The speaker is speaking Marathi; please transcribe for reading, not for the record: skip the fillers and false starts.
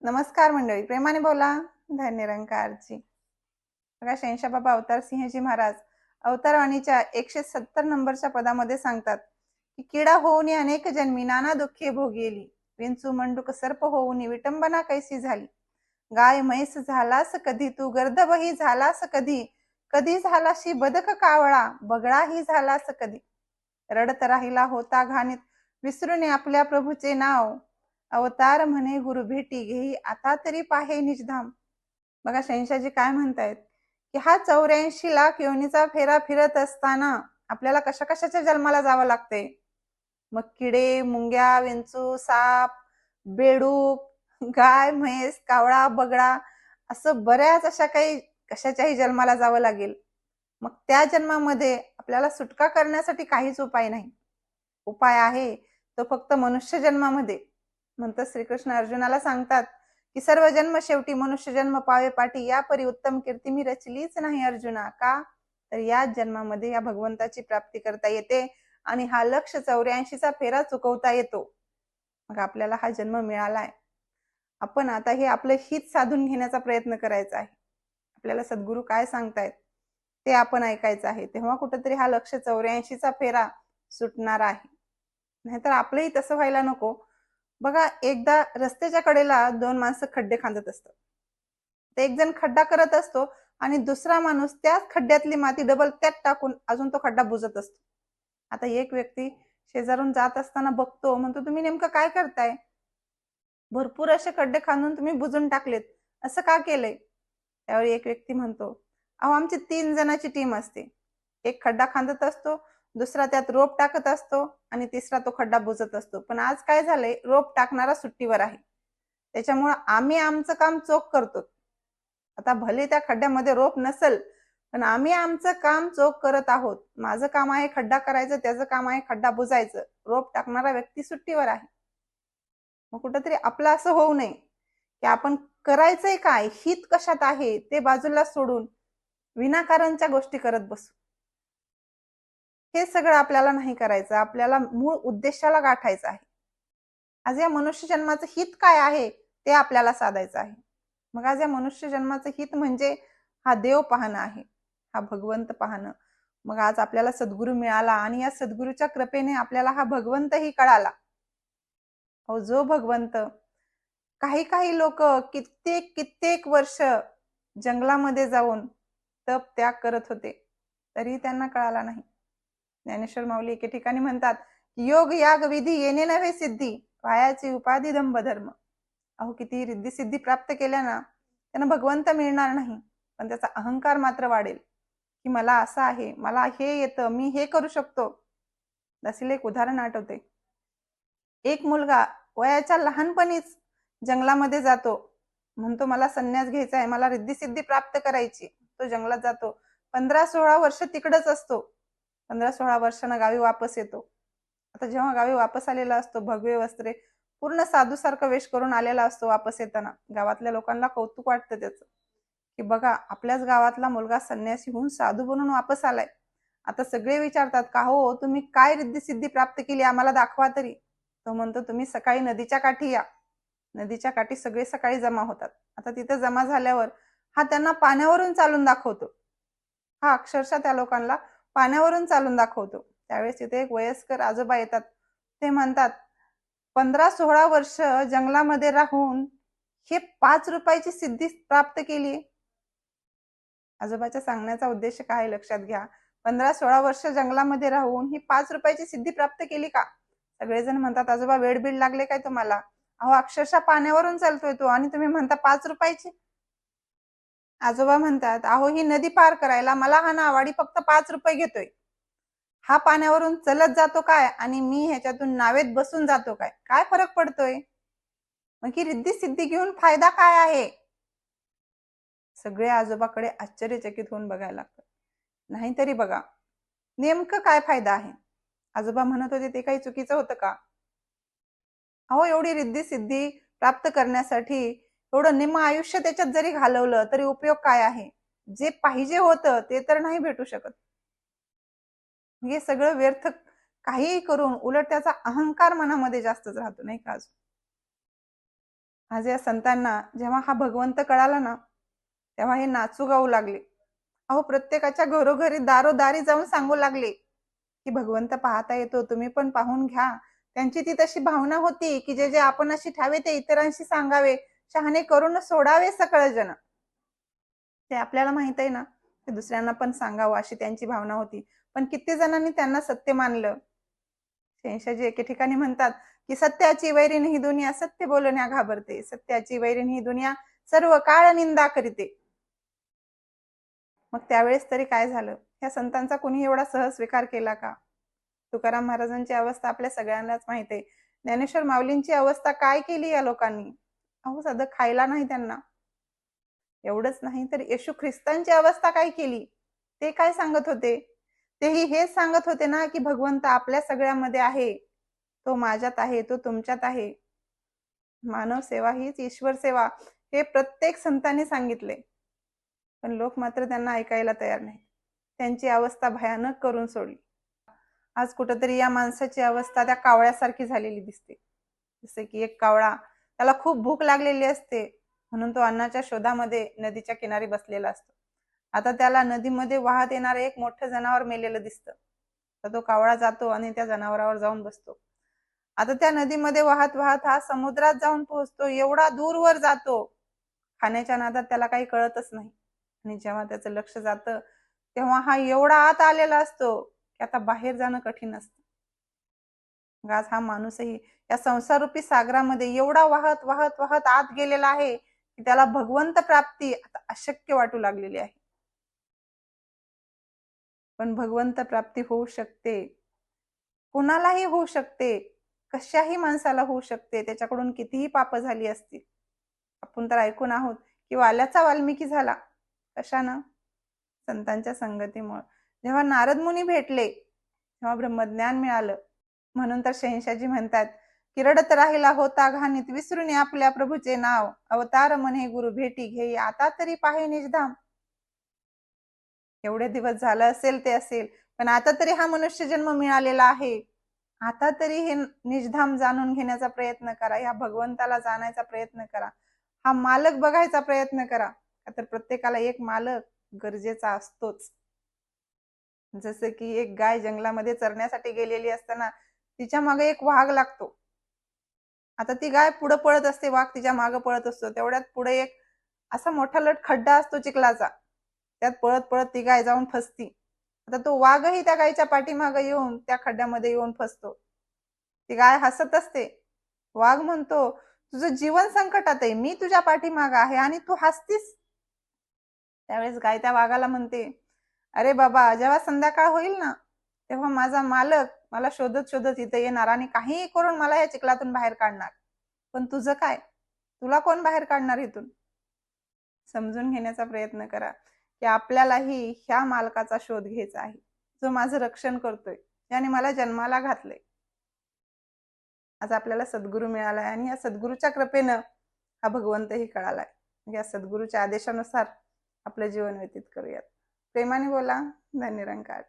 नमस्कार मंडळी, प्रेमाने बोला. धन्य निरंकारची. बघा, शहांशाबाबा अवतार सिंहजी महाराज अवतारवाणीच्या 170 नंबरच्या पदामध्ये सांगतात की किडा होऊन अनेक जन्मी नाना दुःखे भोगेली, विंचू मंडूक सर्प होऊन विटंबना कैसी झाली. गाय म्हैस झालास कधी तू, गर्दभही झालास कधी, कधी झालाशी बदक कावळा, बगळाही झालास कधी. रडत राहिला होता घाणीत, विसरून आपल्या प्रभूचे नाव, अवतार म्हणे गुरु भेटी घेई, आता तरी पाहे निजधाम. बघा, शहनशाहजी काय म्हणतायत की हा 84 लाख योनीचा फेरा फिरत असताना आपल्याला कशा कशाच्या जन्माला जावं लागते. मग किडे, मुंग्या, विंचू, साप, बेडूक, गाय, म्हैस, कावळा, बगळा, असं बऱ्याच अशा काही कशाच्याही जन्माला जावं लागेल. मग त्या जन्मामध्ये आपल्याला सुटका करण्यासाठी काहीच उपाय नाही. उपाय आहे तो फक्त मनुष्य जन्मामध्ये. म्हणतात श्रीकृष्ण अर्जुनाला सांगतात की सर्व जन्म शेवटी मनुष्य जन्म पावे पाठी, या परी उत्तम कीर्ती मी रचलीच नाही अर्जुना. का तर या जन्मामध्ये या भगवंताची प्राप्ती करता येते आणि हा 184चा फेरा चुकवता येतो. मग आपल्याला हा जन्म मिळालाय. आपण आता हे आपलं हित साधून घेण्याचा प्रयत्न करायचा आहे. आपल्याला सद्गुरू काय सांगतायत ते आपण ऐकायचं आहे. तेव्हा कुठेतरी हा 184चा फेरा सुटणार आहे. नाहीतर आपलंही तसं व्हायला नको. बघा, एकदा रस्त्याच्या कडेला 2 माणसं खड्डे खांदत असतात. ते एक जण खड्डा करत असतो आणि दुसरा माणूस त्याच खड्ड्यातली माती डबल त्यात टाकून अजून तो खड्डा बुजत असतो. आता एक व्यक्ती शेजारून जात असताना बघतो, म्हणतो तुम्ही नेमकं काय करताय? भरपूर असे खड्डे खांदून तुम्ही बुजून टाकलेत, असं का केलंय? त्यावर एक व्यक्ती म्हणतो, अहो आमची 3 जणांची टीम असते. एक खड्डा खांदत असतो, दुसरा त्यात रोप टाकत असतो आणि तिसरा तो खड्डा बुजत असतो. पण आज काय झालंय, रोप टाकणारा सुट्टीवर आहे. त्याच्यामुळे आम्ही आमचं काम चोख करतो. आता भले त्या खड्ड्यामध्ये रोप नसेल, पण आम्ही आमचं काम चोख करत आहोत. माझं काम आहे खड्डा करायचं, त्याचं काम आहे खड्डा बुजायचं. रोप टाकणारा व्यक्ती सुट्टीवर आहे. मग कुठेतरी आपलं असं होऊ नये की आपण करायचंय काय, हित कशात आहे ते बाजूला सोडून विनाकारणच्या गोष्टी करत बसू. हे सगळं आपल्याला नाही करायचं. आपल्याला मूळ उद्देशाला गाठायचं आहे. आज या मनुष्य जन्माचं हित काय आहे ते आपल्याला साधायचं आहे. मग आज या मनुष्य जन्माचं हित म्हणजे हा देव पाहणं आहे, हा भगवंत पाहणं. मग आज आपल्याला सद्गुरू मिळाला आणि या सद्गुरूच्या कृपेने आपल्याला हा भगवंतही कळाला. हो, जो भगवंत काही काही लोक कित्येक कित्येक वर्ष जंगलामध्ये जाऊन तप त्याग करत होते, तरी त्यांना कळाला नाही. ज्ञानेश्वर माऊली एके ठिकाणी म्हणतात, योग याग विधी येणे नव्हे सिद्धी, पायाची उपाधी दंभ धर्म. अहो, किती रिद्धी सिद्धी प्राप्त केल्या ना, त्यांना भगवंत मिळणार नाही, पण त्याचा अहंकार मात्र वाढेल की मला असं आहे, मला हे येतं, मी हे करू शकतो. असे एक उदाहरण आठवते. एक मुलगा वयाच्या लहानपणीच जंगलामध्ये जातो, म्हणतो मला संन्यास घ्यायचा आहे, मला रिद्धी सिद्धी प्राप्त करायची. तो जंगलात जातो, 15-16 वर्ष तिकडेच असतो. 15-16 वर्षानं गावी वापस येतो. आता जेव्हा गावी वापस आलेला असतो, भगवे वस्त्रे, पूर्ण साधूसारखं वेश करून आलेला असतो. वापस येताना गावातल्या लोकांना कौतुक वाटतं त्याचं, की बघा आपल्याच गावातला मुलगा संन्यासी होऊन साधू बनून वापस आलाय. आता सगळे विचारतात, का हो तुम्ही काय रिद्धी सिद्धी प्राप्त केली, आम्हाला दाखवा तरी. तो म्हणतो, तुम्ही सकाळी नदीच्या काठी या. नदीच्या काठी सगळे सकाळी जमा होतात. आता तिथे जमा झाल्यावर हा त्यांना पाण्यावरून चालून दाखवतो. हा अक्षरशः त्या लोकांना पाण्यावरून चालून दाखवतो. त्यावेळेस तिथे एक वयस्कर आजोबा येतात. ते म्हणतात, 15-16 वर्ष जंगलामध्ये राहून हे 5 रुपयाची सिद्धी प्राप्त केली. आजोबाच्या सांगण्याचा उद्देश काय लक्षात घ्या. 15-16 वर्ष जंगलामध्ये राहून ही 5 रुपयाची सिद्धी प्राप्त केली का? सगळेजण म्हणतात, आजोबा वेडबीड लागले काय तुम्हाला? अहो, अक्षरशः पाण्यावरून चालतोय तो आणि तुम्ही म्हणता 5 रुपयाची. आजोबा म्हणतात, अहो ही नदी पार करायला मला हा नावाडी फक्त 5 रुपये घेतोय. हा पाण्यावरून चलत जातो काय आणि मी ह्याच्यातून नावेत बसून जातो काय, काय फरक पडतोय? मग ही रिद्धी सिद्धी घेऊन फायदा काय आहे? सगळे आजोबाकडे आश्चर्यचकित होऊन बघायला लागतात. नाहीतरी बघा, नेमकं काय फायदा आहे? आजोबा म्हणत होते ते काही चुकीचं होतं का? अहो, एवढी रिद्धी सिद्धी प्राप्त करण्यासाठी एवढं निम्म आयुष्य त्याच्यात जरी घालवलं तरी उपयोग काय आहे? जे पाहिजे होतं ते तर नाही भेटू शकत. हे सगळं व्यर्थ काहीही करून उलट त्याचा अहंकार मनामध्ये जास्तच राहतो, नाही का? आज या संतांना जेव्हा हा भगवंत कळाला ना, तेव्हा हे नाचू गाऊ लागले. अहो, प्रत्येकाच्या घरोघरी दारोदारी जाऊन सांगू लागले की भगवंत पाहता येतो, तुम्ही पण पाहून घ्या. त्यांची ती तशी भावना होती की जे जे आपण अशी ठावे ते इतरांशी सांगावे, शहाणे करून सोडावे सकळ जन. ते आपल्याला माहित आहे ना, ते दुसऱ्यांना पण सांगावं अशी त्यांची भावना होती. पण किती जणांनी त्यांना सत्य मानलं. शहंशाहजी एके ठिकाणी म्हणतात की सत्याची वैरीण ही दुनिया सत्य बोलण्या घाबरते, सत्याची वैरीण ही दुनिया सर्व काळ निंदा करीते. मग त्यावेळेस तरी काय झालं? या संतांचा कुणी एवढा सहज स्वीकार केला का? तुकाराम महाराजांची अवस्था आपल्या सगळ्यांनाच माहित आहे. ज्ञानेश्वर माऊलींची अवस्था काय केली या लोकांनी? अहो, साधं खायला नाही त्यांना. एवढंच नाही तर येशू ख्रिस्तांची अवस्था काय केली? ते काय सांगत होते? तेही हेच सांगत होते ना की भगवंत आपल्या सगळ्यामध्ये आहे, तो माझ्यात आहे, तो तुमच्यात आहे. मानव सेवा हीच ईश्वर सेवा, हे प्रत्येक संतांनी सांगितले. पण लोक मात्र त्यांना ऐकायला तयार नाही. त्यांची अवस्था भयानक करून सोडली. आज कुठंतरी या माणसाची अवस्था त्या कावळ्यासारखी झालेली दिसते. जसे की एक कावळा, त्याला खूप भूक लागलेली असते, म्हणून तो अन्नाच्या शोधामध्ये नदीच्या किनारी बसलेला असतो. आता त्याला नदीमध्ये वाहत येणारं एक मोठं जनावर मेलेलं दिसतं. तर तो कावळा जातो आणि त्या जनावरावर जाऊन बसतो. आता त्या नदीमध्ये वाहत वाहत हा समुद्रात जाऊन पोहोचतो. एवढा दूरवर जातो, खाण्याच्या नादात त्याला काही कळतच नाही. आणि जेव्हा त्याचं लक्ष जातं, तेव्हा हा एवढा आत आलेला असतो की आता बाहेर जाणं कठीण असतं. आज हा माणूसही या संसाररूपी सागरामध्ये एवढा वाहत वाहत वाहत आत गेलेला आहे की त्याला भगवंत प्राप्ती आता अशक्य वाटू लागलेली आहे. पण भगवंत प्राप्ती होऊ शकते, कुणालाही होऊ शकते, कशाही माणसाला होऊ शकते, त्याच्याकडून कितीही पाप झाली असतील. आपण तर ऐकून आहोत की वाल्याचा वाल्मिकी झाला. कशानं? संतांच्या संगतीमुळे. जेव्हा नारद मुनी भेटले, तेव्हा ब्रह्मज्ञान मिळालं. म्हणून तर शहंशाहजी म्हणतात की रडत राहिला होता घाणीत, विसरून आपल्या प्रभूचे नाव, अवतार म्हणे गुरु भेटी घेई, आता तरी पाहे निजधाम. एवढे दिवस झालं असेल ते असेल, पण आता तरी हा मनुष्य जन्म मिळालेला आहे. आता तरी हे निजधाम जाणून घेण्याचा प्रयत्न करा, या भगवंताला जाण्याचा प्रयत्न करा, हा मालक बघायचा प्रयत्न करा. तर प्रत्येकाला एक मालक गरजेचा असतोच. जसं की एक गाय जंगलामध्ये चरण्यासाठी गेलेली असताना तिच्या मागे एक वाघ लागतो. आता ती गाय पुढे पळत असते, वाघ तिच्या मागे पळत असतो. तेवढ्यात पुढे एक असा मोठा लट खड्डा असतो चिखलाचा, त्यात पळत पळत ती गाय जाऊन फसती. आता तो वाघही त्या गायीच्या पाठीमागे येऊन त्या खड्ड्यामध्ये येऊन फसतो. ती गाय हसत असते. वाघ म्हणतो, तुझं जीवन संकटात आहे, मी तुझ्या पाठीमागे आहे आणि तू हसतीस. त्यावेळेस गाय त्या वाघाला म्हणते, अरे बाबा, जेव्हा संध्याकाळ होईल ना, तेव्हा माझा मालक मला शोधत शोधत इथे येणार आणि काहीही करून मला या चिखलातून बाहेर काढणार. पण तुझं काय? तुला कोण बाहेर काढणार इथून? समजून घेण्याचा प्रयत्न करा की आपल्यालाही ह्या मालकाचा शोध घ्यायचा आहे, जो माझं रक्षण करतोय, ज्याने मला जन्माला घातलंय. आज आपल्याला सद्गुरू मिळालाय आणि या सद्गुरूच्या कृपेनं हा भगवंतही कळालाय. या सद्गुरूच्या आदेशानुसार आपलं जीवन व्यतीत करूयात. प्रेमाने बोला. धन्यरंकार.